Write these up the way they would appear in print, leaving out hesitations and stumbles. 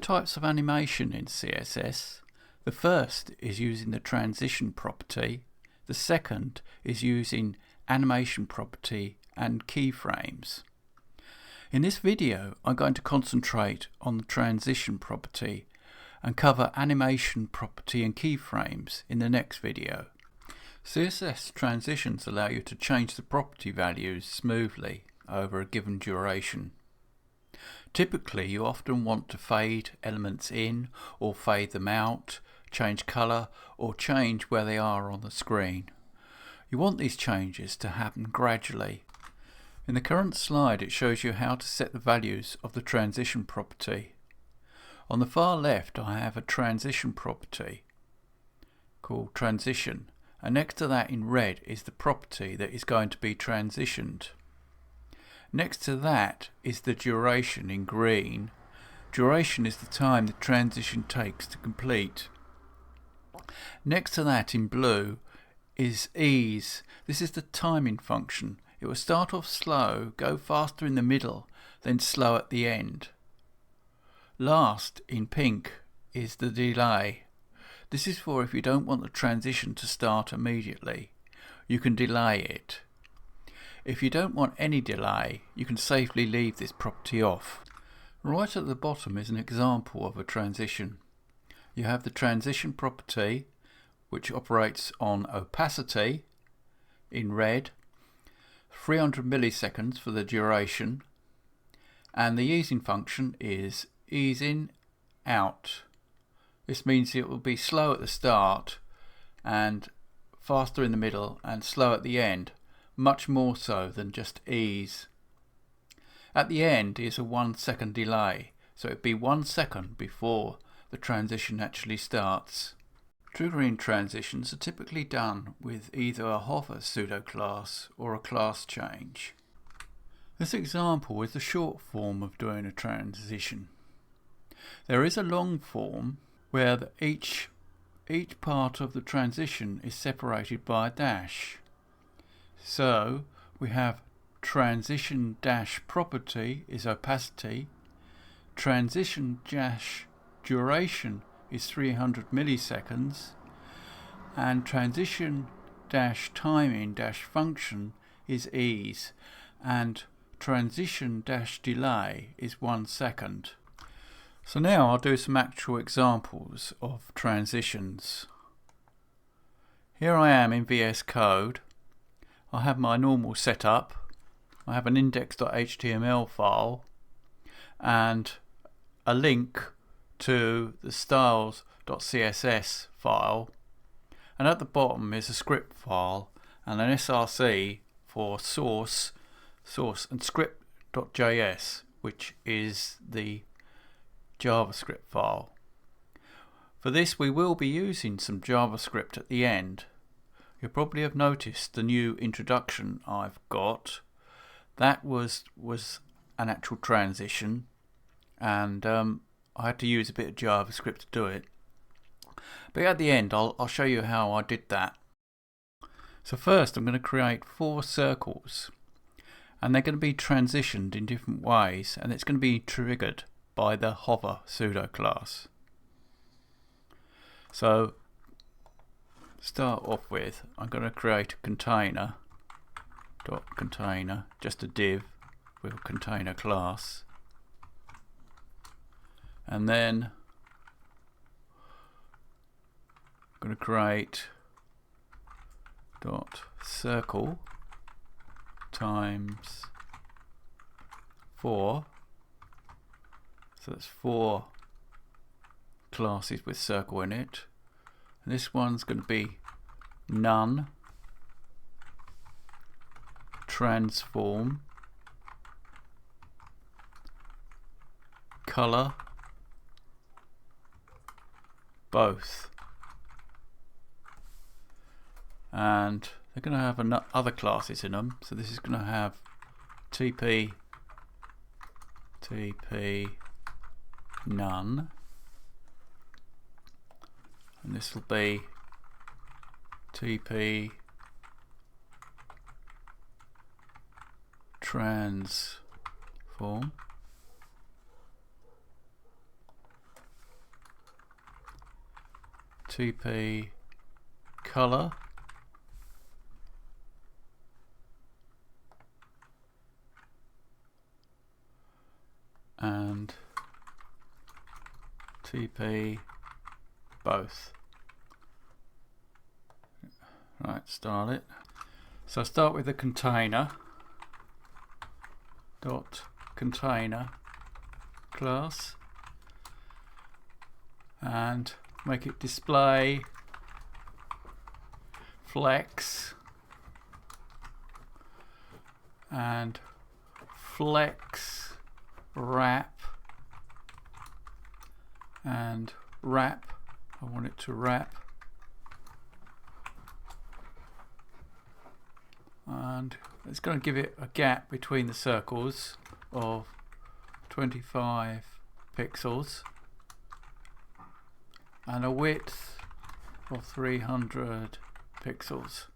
types of animation in CSS. The first is using the transition property. The second is using animation property and keyframes. In this video, I'm going to concentrate on the transition property and cover animation property and keyframes in the next video. CSS transitions allow you to change the property values smoothly over a given duration. Typically, you often want to fade elements in or fade them out, change colour or change where they are on the screen. You want these changes to happen gradually. In the current slide, it shows you how to set the values of the transition property. On the far left, I have a transition property called transition, and next to that in red is the property that is going to be transitioned. Next to that is the duration in green. Duration is the time the transition takes to complete. Next to that in blue is ease. This is the timing function. It will start off slow, go faster in the middle, then slow at the end. Last in pink is the delay. This is for if you don't want the transition to start immediately. You can delay it. If you don't want any delay, you can safely leave this property off. Right at the bottom is an example of a transition. You have the transition property, which operates on opacity in red, 300 milliseconds for the duration, and the easing function is ease in, out. This means it will be slow at the start and faster in the middle and slow at the end, much more so than just ease. At the end is a 1 second delay, so it would be 1 second before the transition actually starts. Triggering transitions are typically done with either a hover pseudo-class or a class change. This example is the short form of doing a transition. There is a long form where each part of the transition is separated by a dash. So we have transition dash property is opacity, transition dash duration is 300 milliseconds, and transition dash timing dash function is ease, and transition dash delay is 1 second. So now I'll do some actual examples of transitions. Here I am in VS Code. I have my normal setup. I have an index.html file and a link to the styles.css file, and at the bottom is a script file and an src for source and script.js, which is the JavaScript file. For this we will be using some JavaScript at the end. You'll probably have noticed the new introduction I've got. That was an actual transition, and I had to use a bit of JavaScript to do it. But at the end I'll show you how I did that. So first I'm going to create 4 circles, and they're going to be transitioned in different ways, and it's going to be triggered by the hover pseudo class. So start off with, I'm going to create a container, just a div with a container class, and then I'm going to create circle times 4. So that's 4 classes with circle in it, and this one's going to be none, transform, color, both, and they're going to have other classes in them. So this is going to have TP none, and this will be TP transform, TP color, and TP both. Right, start it. So start with the container dot container class and make it display flex and flex wrap and wrap. I want it to wrap, and it's going to give it a gap between the circles of 25 pixels and a width of 300 pixels.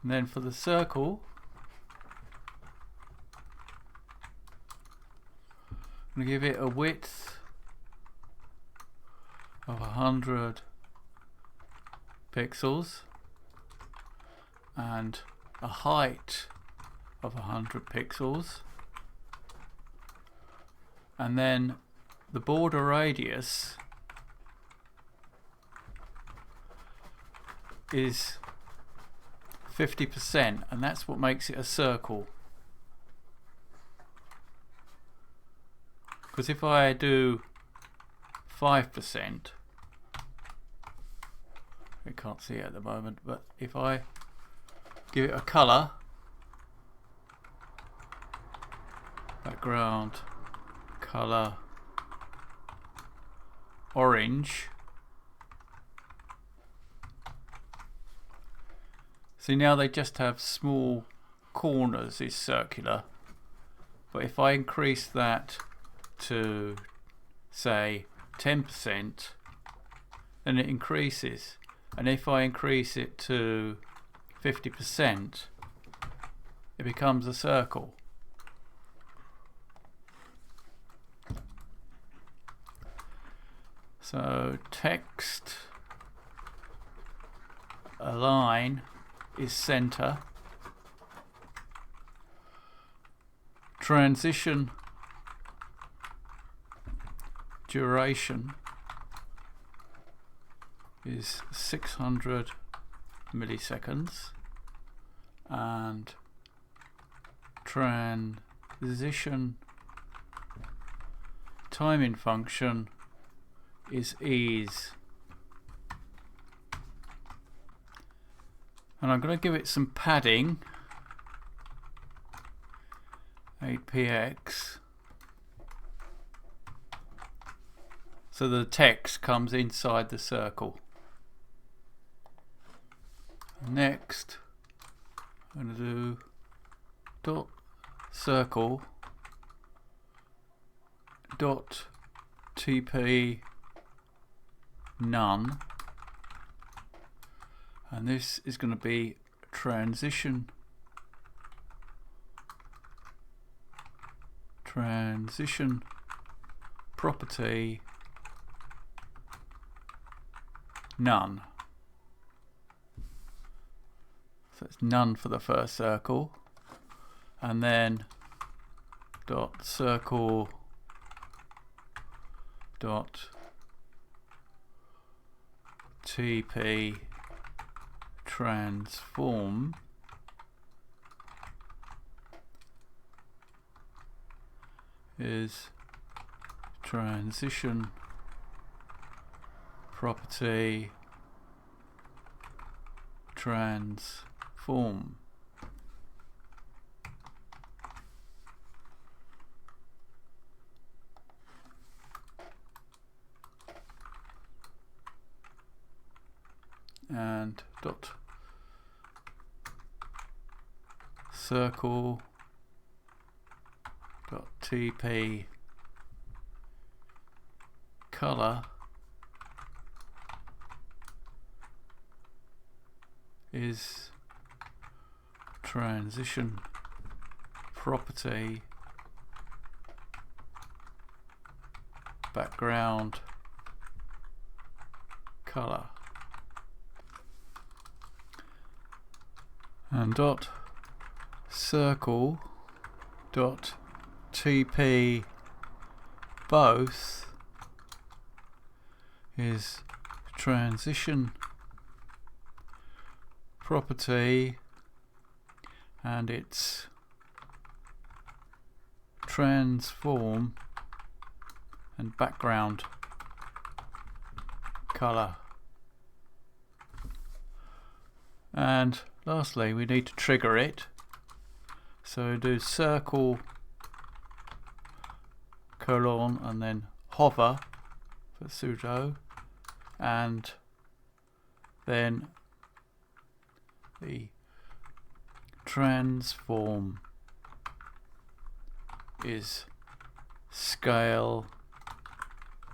And then for the circle, I'm going to give it a width of 100 pixels and a height of 100 pixels, and then the border radius is 50%, and that's what makes it a circle. Because if I do 5%, we can't see it at the moment, but if I give it a color, background color orange, see now they just have small corners, is circular, but if I increase that to say 10%, then it increases, and if I increase it to 50%, it becomes a circle. So text align is center, transition duration is 600 milliseconds, and transition timing function is ease. And I'm going to give it some padding, 8px, so the text comes inside the circle. Next, I'm going to do dot circle dot TP none, and this is going to be transition property none. So it's none for the first circle, and then dot circle dot TP transform is transition property transform. And dot circle dot TP color is transition property, background color, and dot circle dot tp both is transition property, and its transform and background color. And lastly, we need to trigger it, so do circle colon and then hover for pseudo, and then the transform is scale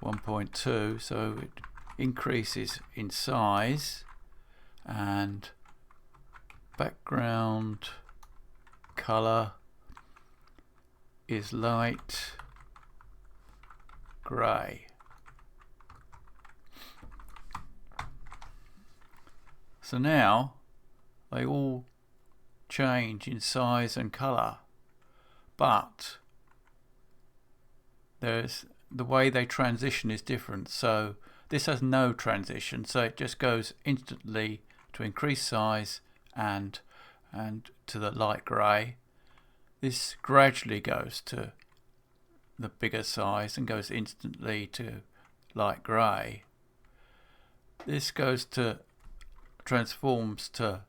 1.2, so it increases in size, and background color is light grey. So now they all change in size and color, but there's the way they transition is different. So this has no transition, so it just goes instantly to increase size and to the light grey. This gradually goes to the bigger size and goes instantly to light grey. This goes to transforms to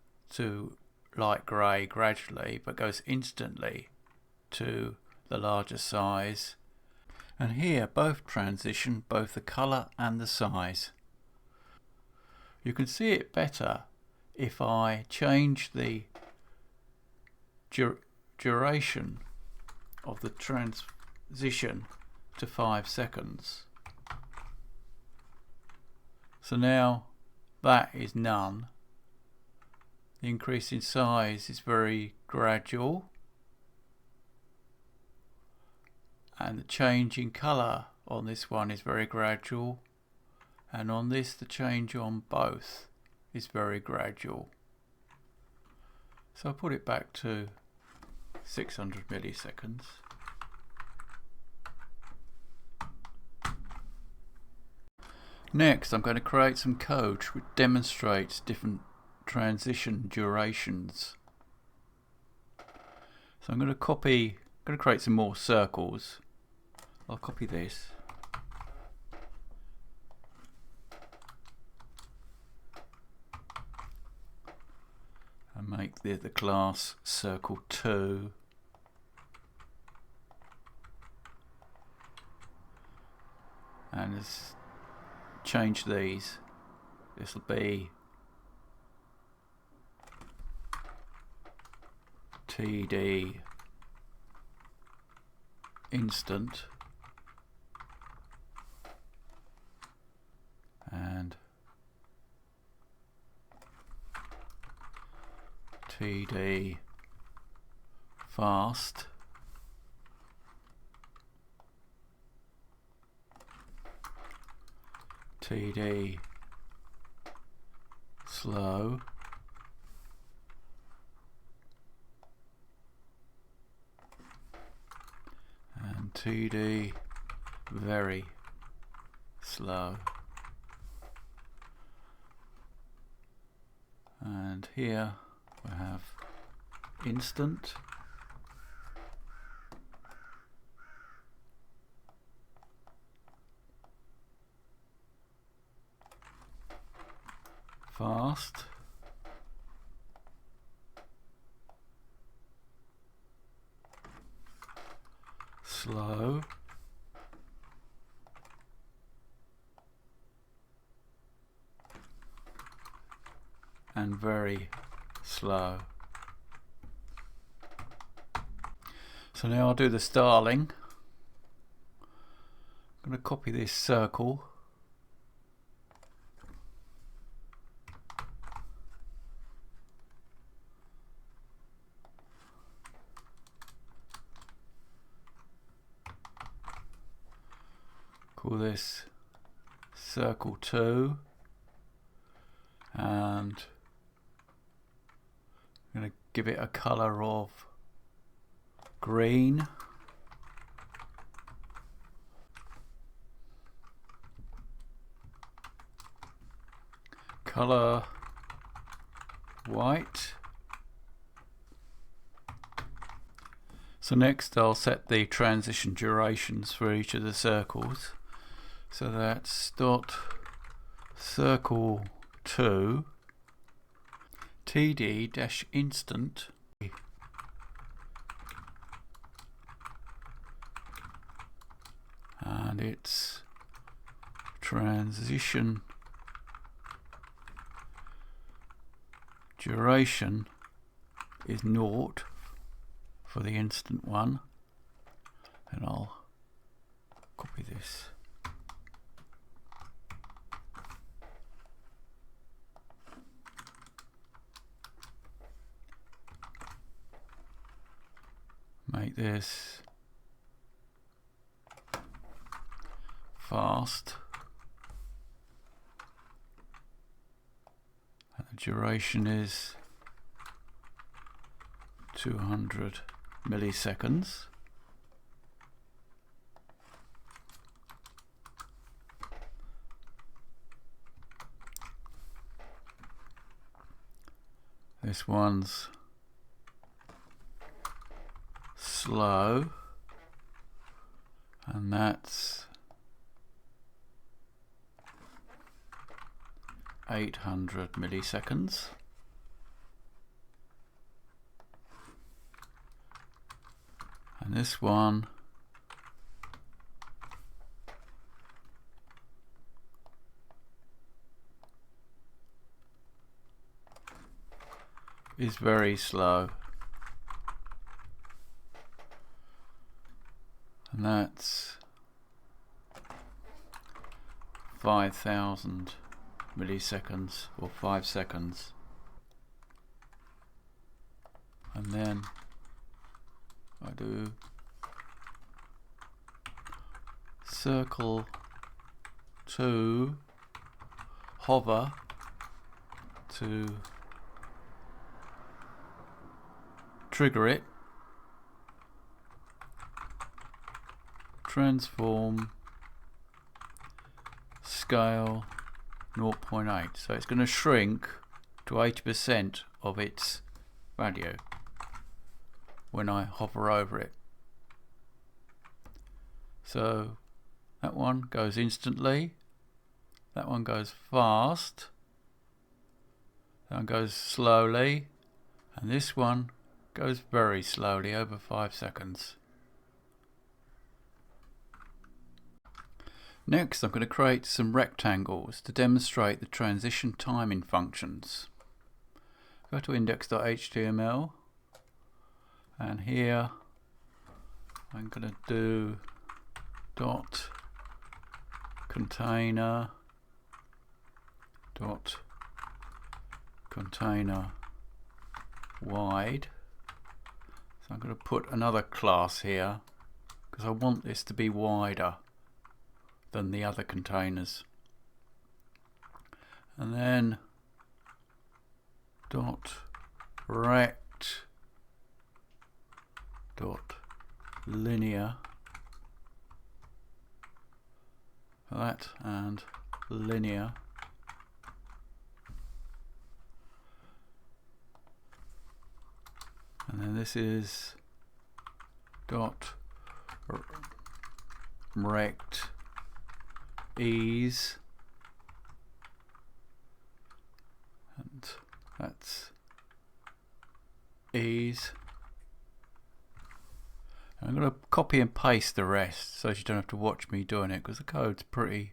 light grey gradually, but goes instantly to the larger size. And here both transition, both the colour and the size. You can see it better if I change the duration of the transition to 5 seconds. So now that is none. The increase in size is very gradual, and the change in colour on this one is very gradual, and on this the change on both is very gradual. So I'll put it back to 600 milliseconds. Next, I'm going to create some code which demonstrates different transition durations. So I'm going to create some more circles. I'll copy this. And make the class circle2. And let's change these. This will be TD instant and TD fast TD slow and TD very slow. And here we have instant, fast, slow, and very slow. So now I'll do the styling. I'm going to copy this circle. call this circle 2, and I'm going to give it a color of green. Color white. So next I'll set the transition durations for each of the circles. So that's dot circle 2 td-instant and its transition duration is 0 for the instant one, and I'll copy this. Make this fast, and the duration is 200 milliseconds. This one's slow, and that's 800 milliseconds. And this one is very slow, and that's 5,000 milliseconds or 5 seconds. And then I do circle 2 hover to trigger it, transform scale 0.8, so it's going to shrink to 80% of its value when I hover over it. So that one goes instantly, that one goes fast, that one goes slowly, and this one goes very slowly, over 5 seconds. Next I'm going to create some rectangles to demonstrate the transition timing functions. Go to index.html, and here I'm going to do dot container wide. So I'm going to put another class here because I want this to be wider than the other containers. And then dot rect dot linear for that, and linear, and then this is dot rect ease, and that's ease. I'm going to copy and paste the rest so you don't have to watch me doing it, because the code's pretty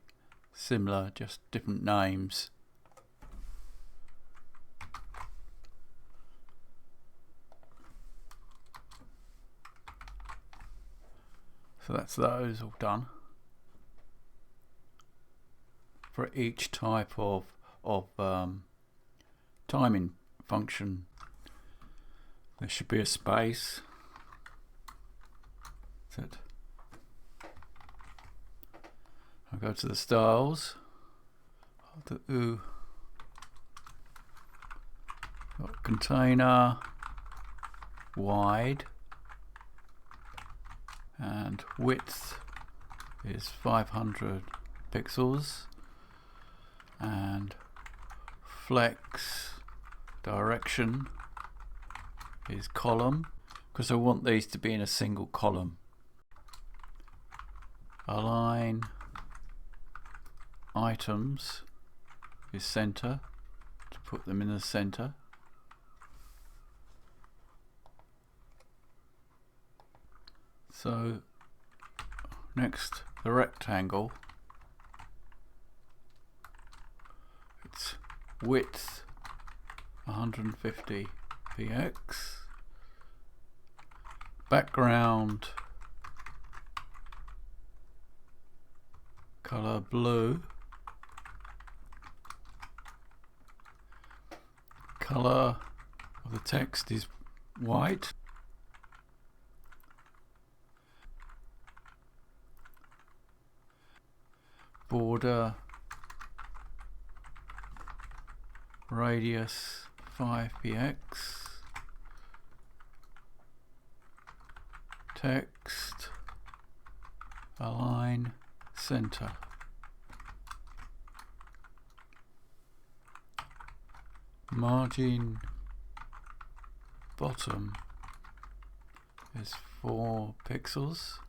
similar, just different names. So that's those all done for each type of timing function. There should be a space. That's it. I'll go to the styles. I'll do container wide and width is 500 pixels and flex direction is column, because I want these to be in a single column. Align items is center, to put them in the center. So next, the rectangle, it's width 150 px, background color blue, color of the text is white, border radius 5px, text align center, margin bottom is 4 pixels,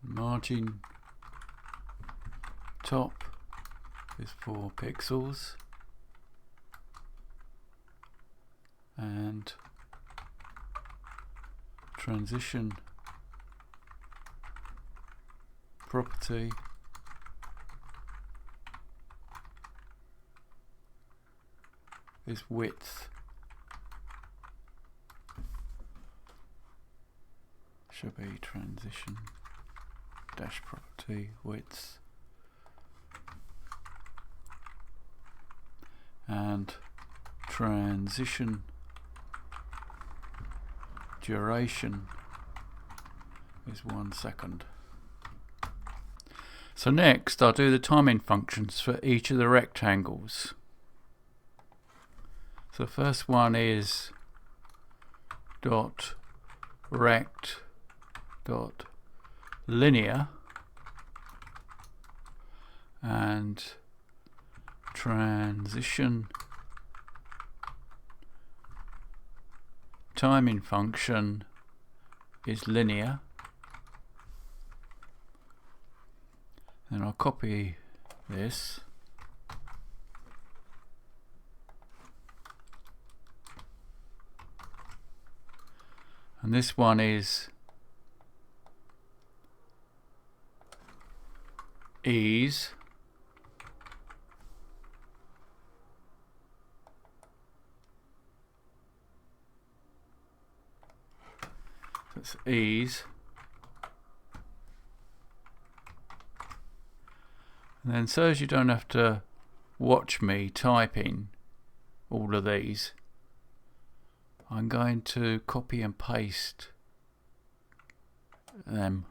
margin top is 4 pixels, and transition property is width, should be transition dash property width, and transition duration is 1 second. So next I'll do the timing functions for each of the rectangles. So the first one is dot rect dot linear and transition timing function is linear. Then I'll copy this and this one is ease that's ease, and then so as you don't have to watch me typing all of these, I'm going to copy and paste them.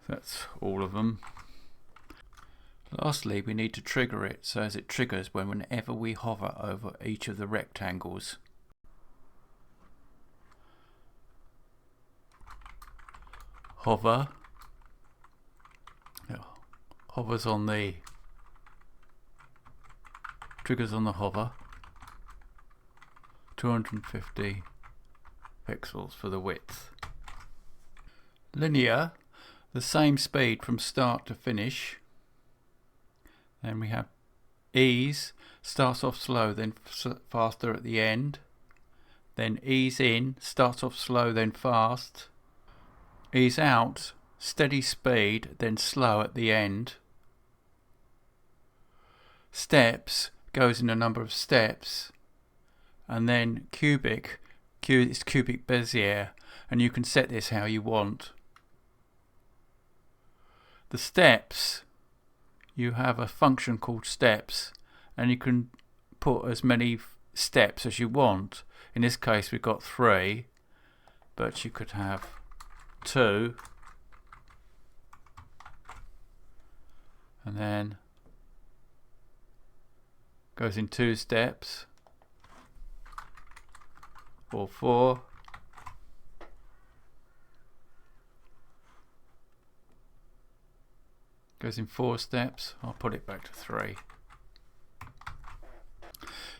That's all of them. Lastly, we need to trigger it so as it triggers whenever we hover over each of the rectangles. Hover, hovers on the, triggers on the hover, 250 pixels for the width. Linear, the same speed from start to finish. Then we have ease, starts off slow then faster at the end. Then ease in, starts off slow then fast. Ease out, steady speed then slow at the end. Steps, goes in a number of steps. And then cubic, is cubic Bezier, and you can set this how you want. the steps, you have a function called steps, and you can put as many steps as you want. In this case we've got 3, but you could have 2, and then goes in 2 steps, or 4, goes in 4 steps. I'll put it back to 3.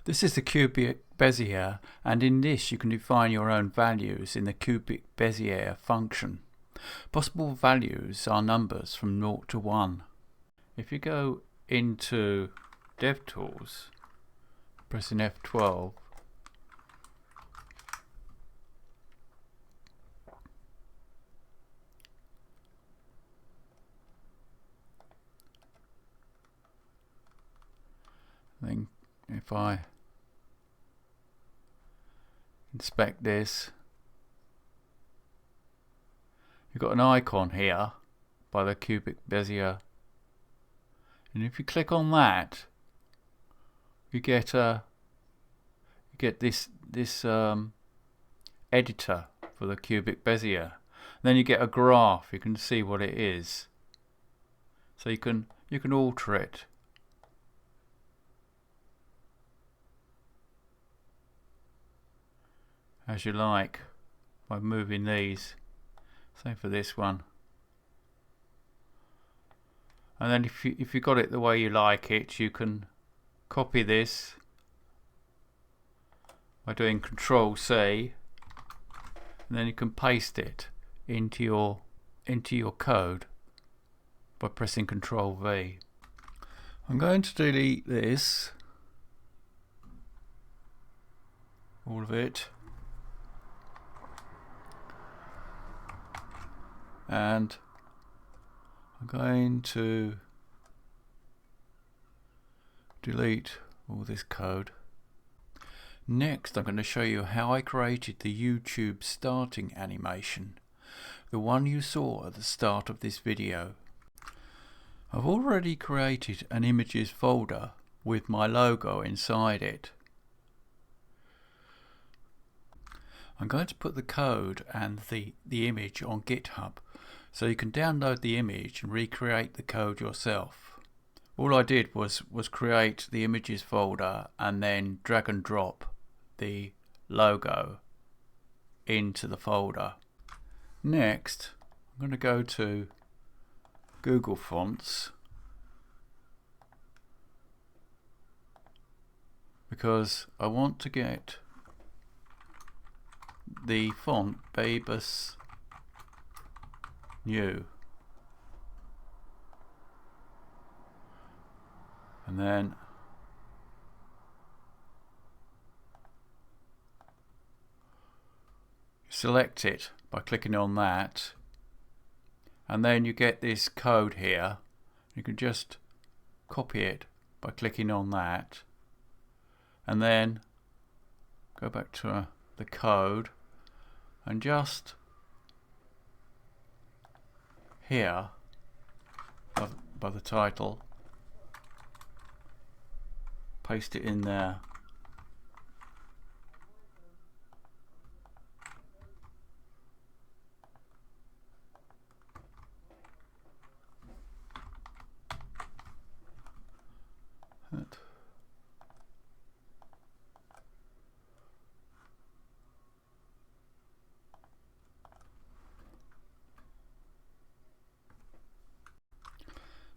This is the cubic Bezier, and in this you can define your own values in the cubic Bezier function. Possible values are numbers from 0 to 1. If you go into DevTools, pressing F12, then if I inspect this, you've got an icon here by the cubic Bezier, and if you click on that, you get this editor for the cubic Bezier. And then you get a graph. You can see what it is, so you can alter it. As you like by moving these. Same for this one. And then if you got it the way you like it, you can copy this by doing Control C, and then you can paste it into your code by pressing Control V. I'm going to delete this, all of it, and I'm going to delete all this code. Next, I'm going to show you how I created the YouTube starting animation, the one you saw at the start of this video. I've already created an images folder with my logo inside it. I'm going to put the code and the image on GitHub, so you can download the image and recreate the code yourself. All I did was create the images folder and then drag and drop the logo into the folder. Next, I'm going to go to Google Fonts, because I want to get the font Babus New, and then select it by clicking on that, and then you get this code here. You can just copy it by clicking on that, and then go back to the code, and just here by the title, paste it in there.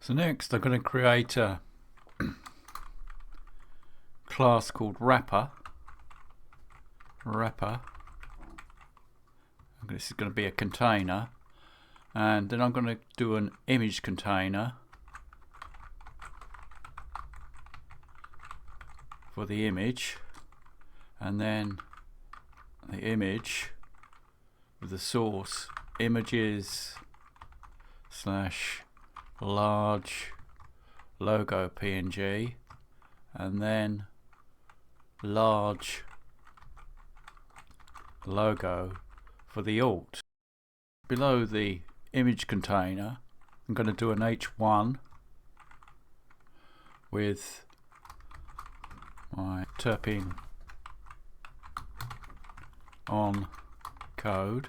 So next I'm going to create a class called wrapper. This is going to be a container, and then I'm going to do an image container for the image, and then the image with the source images / large logo PNG, and then large logo for the alt. Below the image container I'm going to do an H1 with my terping on code.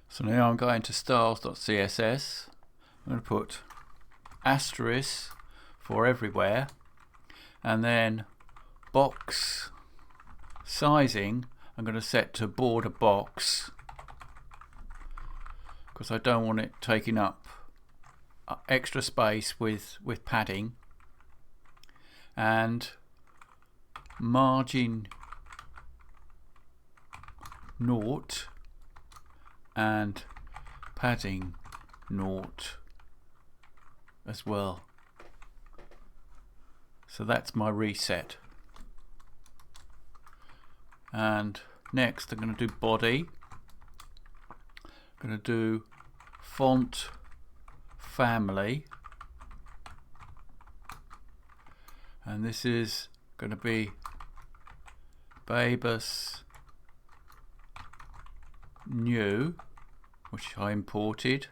So now I'm going to styles.css. I'm going to put asterisk for everywhere, and then box sizing I'm going to set to border box, because I don't want it taking up extra space with padding. And margin 0 and padding 0 as well. So that's my reset. And next I'm going to do body. I'm going to do font family, and this is going to be Babus New, which I imported,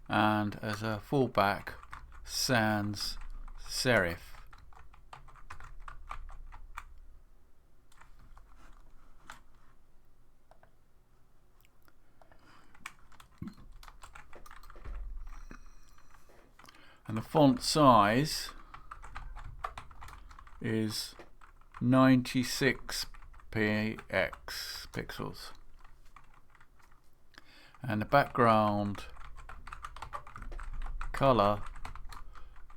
and as a fallback sans serif. And the font size is 96 pixels, and the background color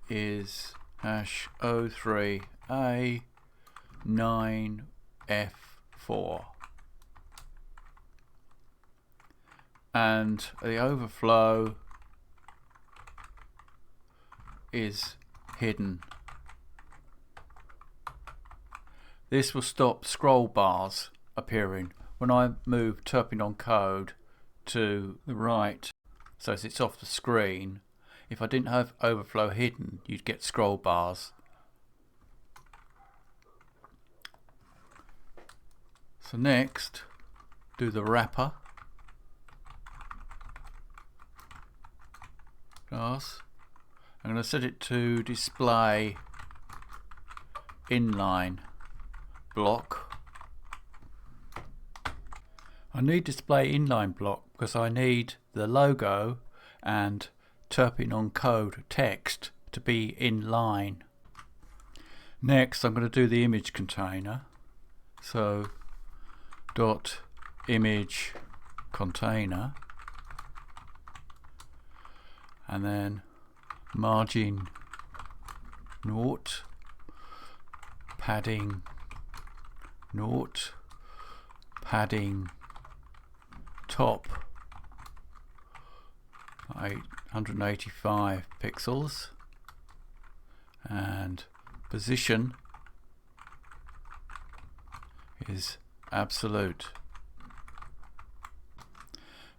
is #03A9F4, and the overflow is hidden. This will stop scroll bars appearing when I move terping on code to the right, so as it's off the screen. If I didn't have overflow hidden, you'd get scroll bars. So next, do the wrapper class. I'm going to set it to display inline block. I need display inline block because I need the logo and terping on code text to be in line. Next I'm going to do the image container. So dot image container, and then margin 0, padding 0, padding top 185 pixels, and position is absolute.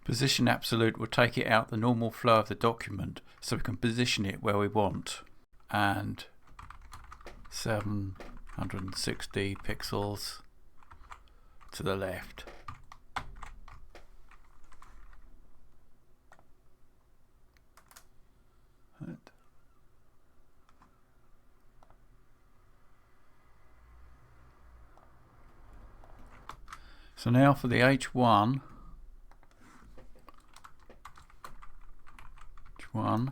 Position absolute will take it out the normal flow of the document, so we can position it where we want. And 760 pixels to the left. So now for the H1. I'm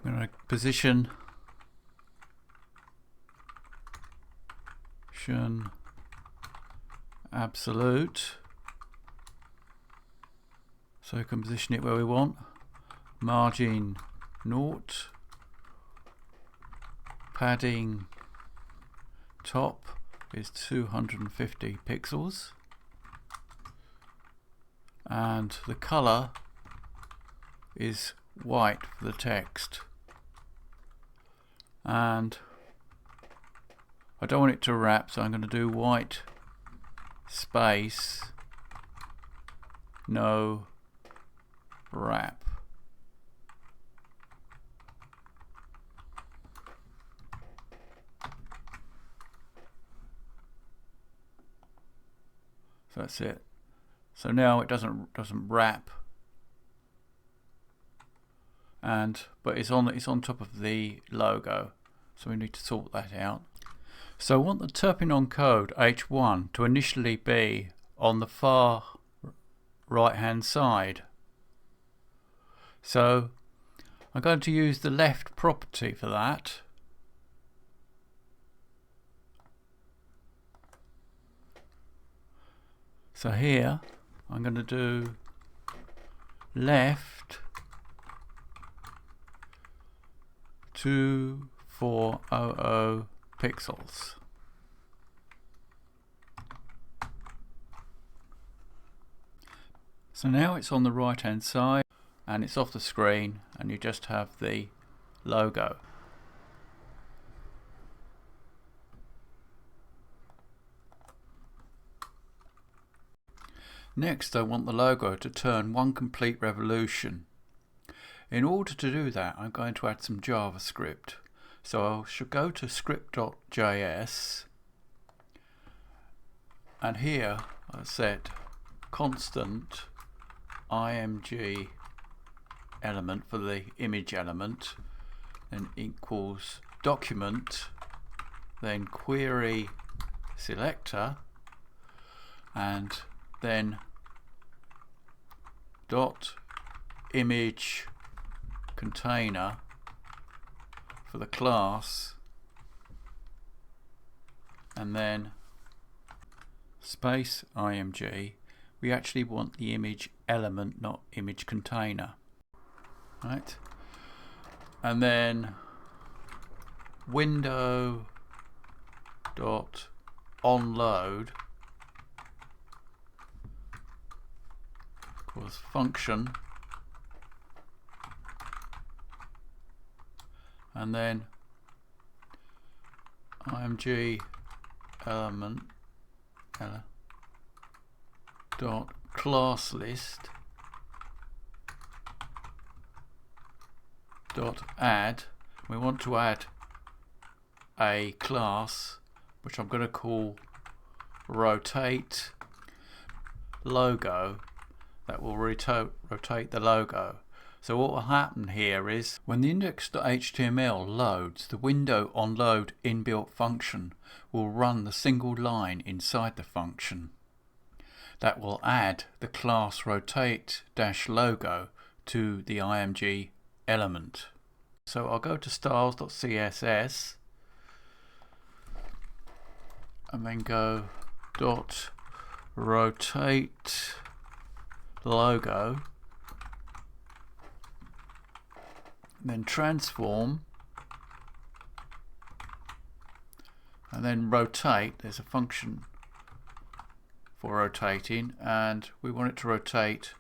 going to position absolute, so we can position it where we want. Margin 0, padding top is 250 pixels, and the color is white for the text, and I don't want it to wrap, so I'm going to do white space no wrap. So So that's it. So now it doesn't wrap, but it's on top of the logo. So we need to sort that out. So I want the Terpinon code H1 to initially be on the far right hand side. So I'm going to use the left property for that. So here I'm going to do left 2400 pixels. So now it's on the right hand side and it's off the screen, and you just have the logo. Next, I want the logo to turn one complete revolution. In order to do that, I'm going to add some JavaScript. So I should go to script.js, and here I set constant img element for the image element, then equals document, then query selector, and then dot image container for the class, and then space img. We actually want the image element, not image container, right? And then window dot onload equals function, and then img element dot class list dot add. We want to add a class which I'm going to call rotate logo, that will rotate the logo. So what will happen here is when the index.html loads, the window onload inbuilt function will run the single line inside the function that will add the class rotate-logo to the img element. So I'll go to styles.css and then go dot rotate logo, and then transform, and then rotate. There's a function for rotating, and we want it to rotate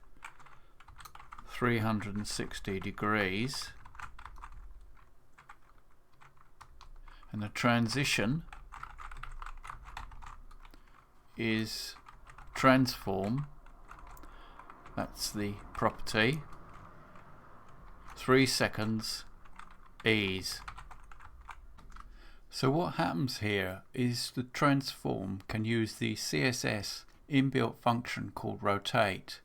360 degrees, and the transition is transform, that's the property, 3 seconds ease. So what happens here is the transform can use the CSS inbuilt function called rotate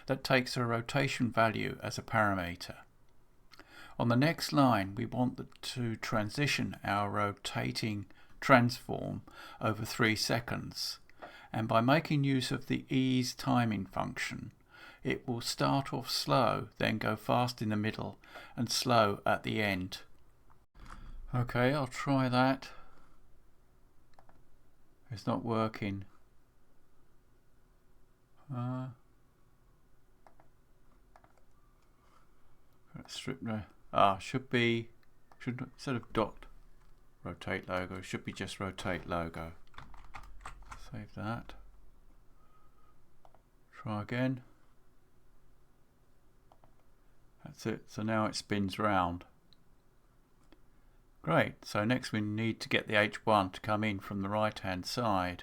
that takes a rotation value as a parameter. On the next line we want to transition our rotating transform over 3 seconds, and by making use of the ease timing function it will start off slow, then go fast in the middle and slow at the end. Okay, I'll try that. It's not working. Let's strip the should instead of dot rotate logo, it should be just rotate logo. Save that. Try again. That's it. So now it spins round. Great. So next we need to get the H1 to come in from the right hand side.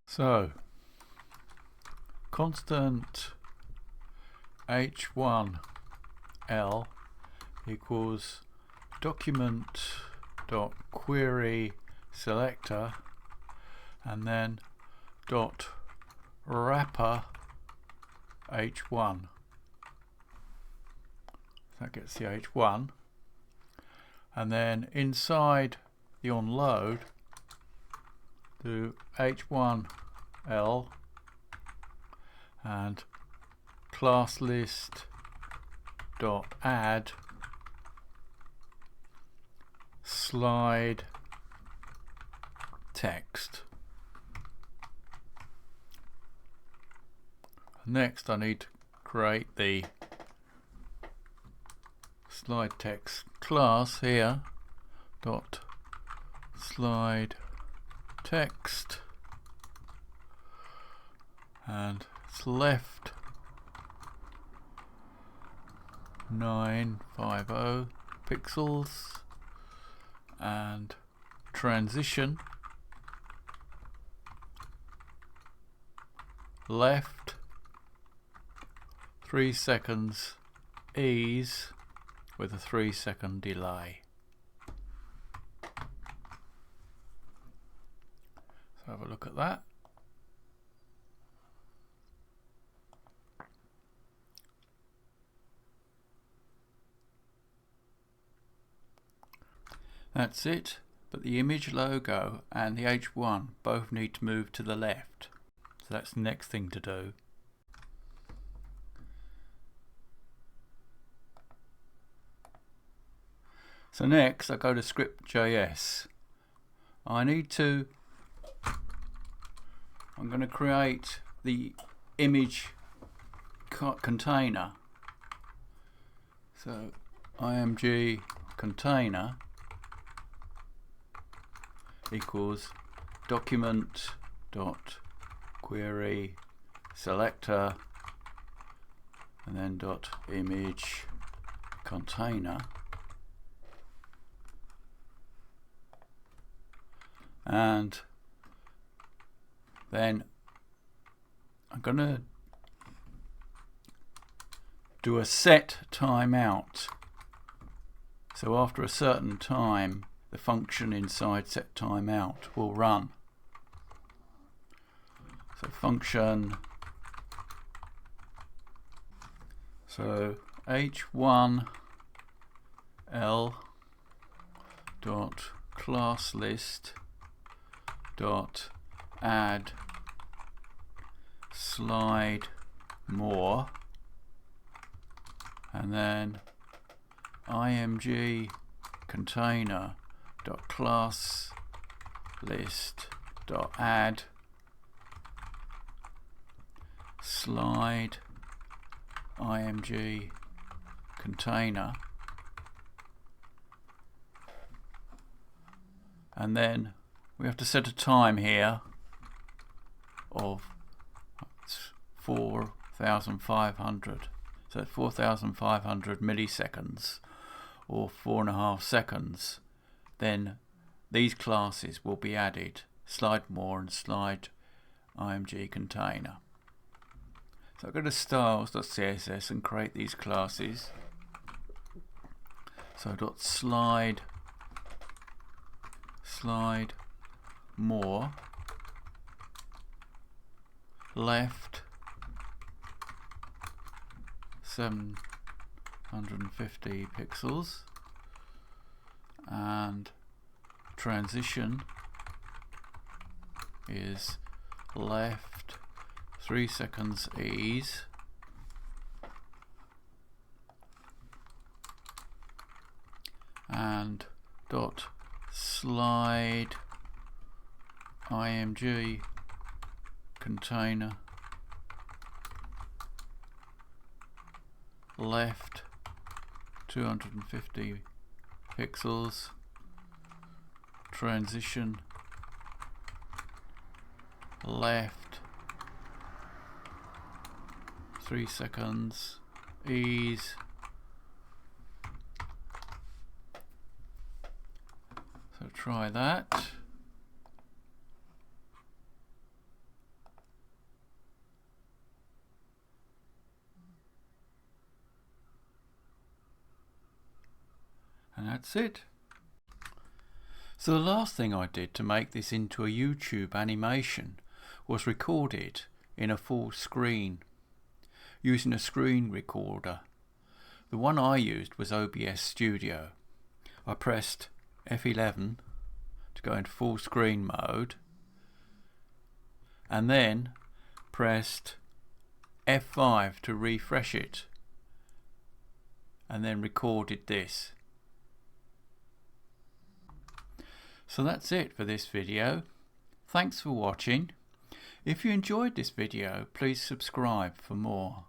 So constant H1L equals document.query selector and then dot wrapper h1. That gets the h1, and then inside the onload do h1l and class list dot add slide text. Next I need to create the slide text class here, dot slide text, and it's left 950 pixels, and transition left 3 seconds ease with a 3-second delay. So have a look at that. That's it, but the image logo and the H1 both need to move to the left. So that's the next thing to do. So next I go to script.js. I'm going to create the image container. So img container equals document dot query selector and then dot image container, and then I'm going to do a set timeout. So after a certain time the function inside set timeout will run. So function, so h1l dot class list dot add slide more, and then img container dot class list dot add slide img container, and then we have to set a time here of 4,500, so 4,500 milliseconds or 4.5 seconds. Then these classes will be added, slide more and slide img container. So I go to styles.css and create these classes. So dot slide more left 750 pixels, and transition is left 3 seconds ease, and dot slide img container left 250 pixels, transition left 3 seconds ease, so try that. And And that's it. So the last thing I did to make this into a YouTube animation was record it in a full screen using a screen recorder. The one I used was OBS Studio. I pressed F11 to go into full screen mode and then pressed F5 to refresh it and then recorded this. So that's it for this video. Thanks for watching. If you enjoyed this video, please subscribe for more.